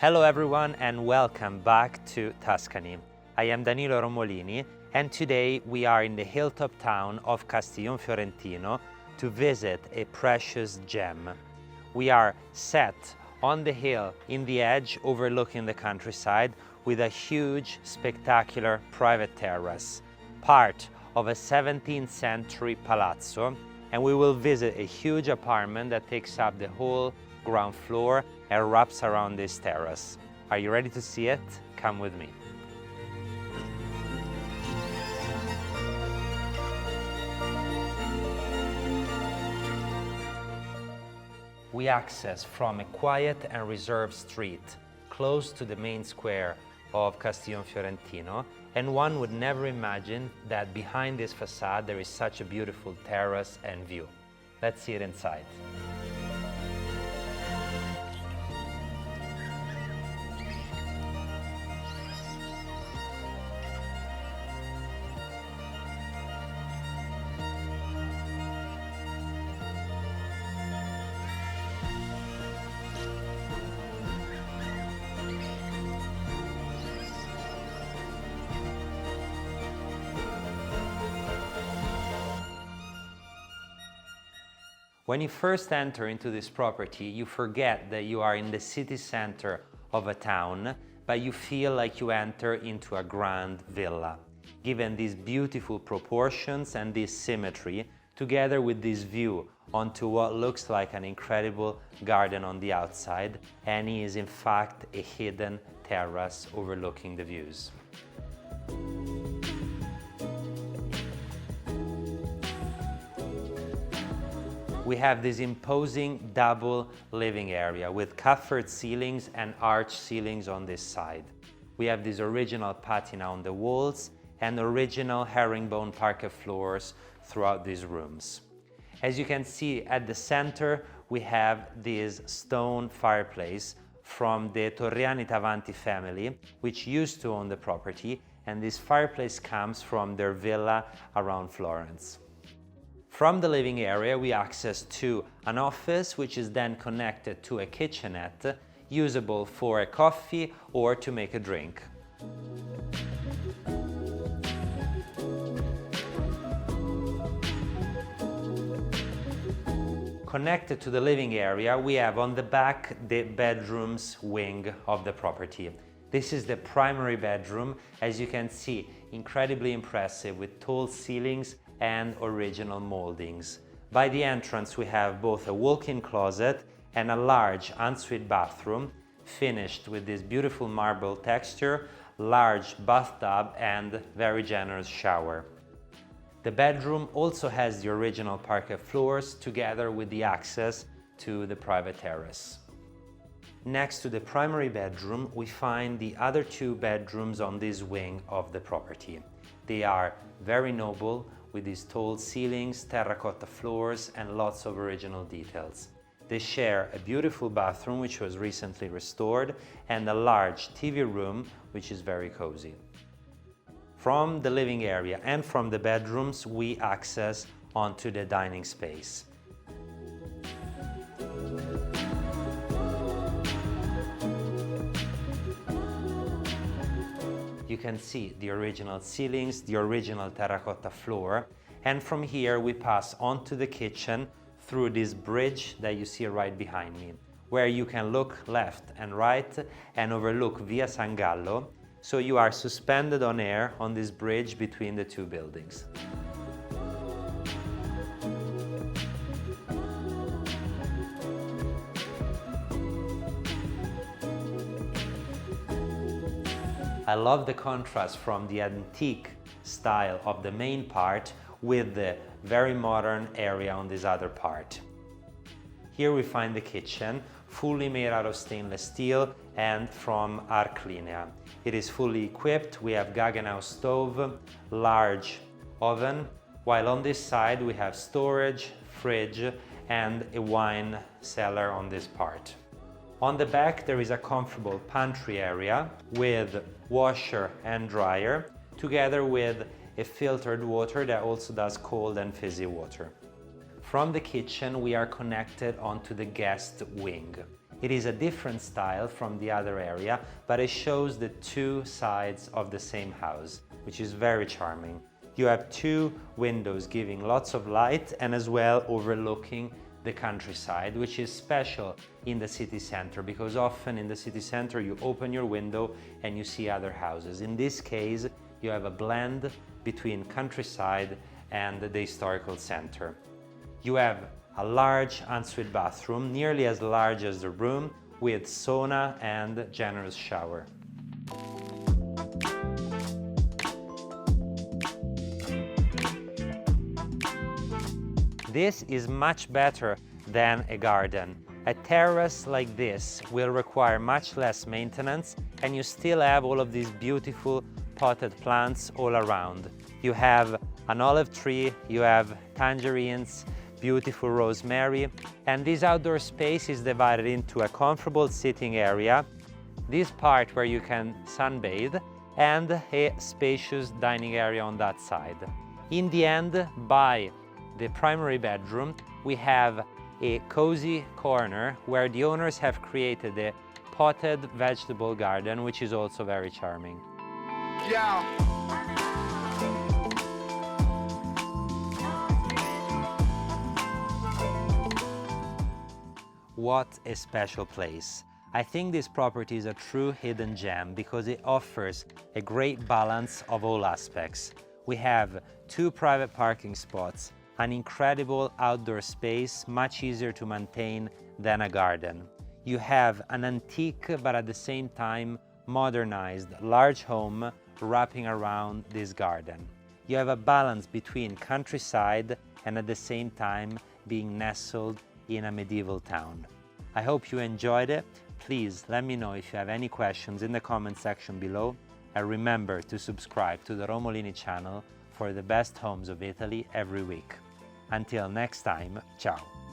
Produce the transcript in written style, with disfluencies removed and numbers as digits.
Hello everyone and welcome back to Tuscany. I am Danilo Romolini and today we are in the hilltop town of Castiglion Fiorentino to visit a precious gem. We are set on the hill in the edge overlooking the countryside with a huge, spectacular private terrace, part of a 17th century palazzo, and we will visit a huge apartment that takes up the whole ground floor and wraps around this terrace. Are you ready to see it? Come with me. We access from a quiet and reserved street close to the main square of Castiglion Fiorentino, and one would never imagine that behind this facade there is such a beautiful terrace and view. Let's see it inside. When you first enter into this property, you forget that you are in the city center of a town, but you feel like you enter into a grand villa, given these beautiful proportions and this symmetry, together with this view onto what looks like an incredible garden on the outside, and is in fact a hidden terrace overlooking the views. We have this imposing double living area with coffered ceilings and arched ceilings on this side. We have this original patina on the walls and original herringbone parquet floors throughout these rooms. As you can see at the center, we have this stone fireplace from the Torriani Tavanti family, which used to own the property, and this fireplace comes from their villa around Florence. From the living area, we access to an office, which is then connected to a kitchenette, usable for a coffee or to make a drink. Connected to the living area, we have on the back the bedrooms wing of the property. This is the primary bedroom, as you can see, incredibly impressive with tall ceilings and original moldings. By the entrance we have both a walk-in closet and a large ensuite bathroom finished with this beautiful marble texture, large bathtub and very generous shower. The bedroom also has the original parquet floors together with the access to the private terrace. Next to the primary bedroom we find the other two bedrooms on this wing of the property. They are very noble, with these tall ceilings, terracotta floors, and lots of original details. They share a beautiful bathroom, which was recently restored, and a large TV room, which is very cozy. From the living area and from the bedrooms, we access onto the dining space. You can see the original ceilings, the original terracotta floor, and from here we pass onto the kitchen through this bridge that you see right behind me, where you can look left and right and overlook Via San Gallo, so you are suspended on air on this bridge between the two buildings. I love the contrast from the antique style of the main part with the very modern area on this other part. Here we find the kitchen, fully made out of stainless steel and from arc linea. It is fully equipped. We have Gaggenau stove, large oven, while on this side we have storage, fridge and a wine cellar on this part. On the back there is a comfortable pantry area with washer and dryer, together with a filtered water that also does cold and fizzy water. From the kitchen we are connected onto the guest wing. It is a different style from the other area, but it shows the two sides of the same house, which is very charming. You have two windows giving lots of light and as well overlooking the countryside, which is special in the city center because often in the city center you open your window and you see other houses. In this case, you have a blend between countryside and the historical center. You have a large ensuite bathroom, nearly as large as the room, with sauna and generous shower. This is much better than a garden. A terrace like this will require much less maintenance and you still have all of these beautiful potted plants all around. You have an olive tree, you have tangerines, beautiful rosemary, and this outdoor space is divided into a comfortable sitting area, this part where you can sunbathe, and a spacious dining area on that side. In the end, by the primary bedroom, we have a cozy corner where the owners have created a potted vegetable garden, which is also very charming. Yeah. What a special place. I think this property is a true hidden gem because it offers a great balance of all aspects. We have two private parking spots, an incredible outdoor space, much easier to maintain than a garden. You have an antique but at the same time modernized large home wrapping around this garden. You have a balance between countryside and at the same time being nestled in a medieval town. I hope you enjoyed it. Please let me know if you have any questions in the comment section below, and remember to subscribe to the Romolini channel for the best homes of Italy every week. Until next time, ciao!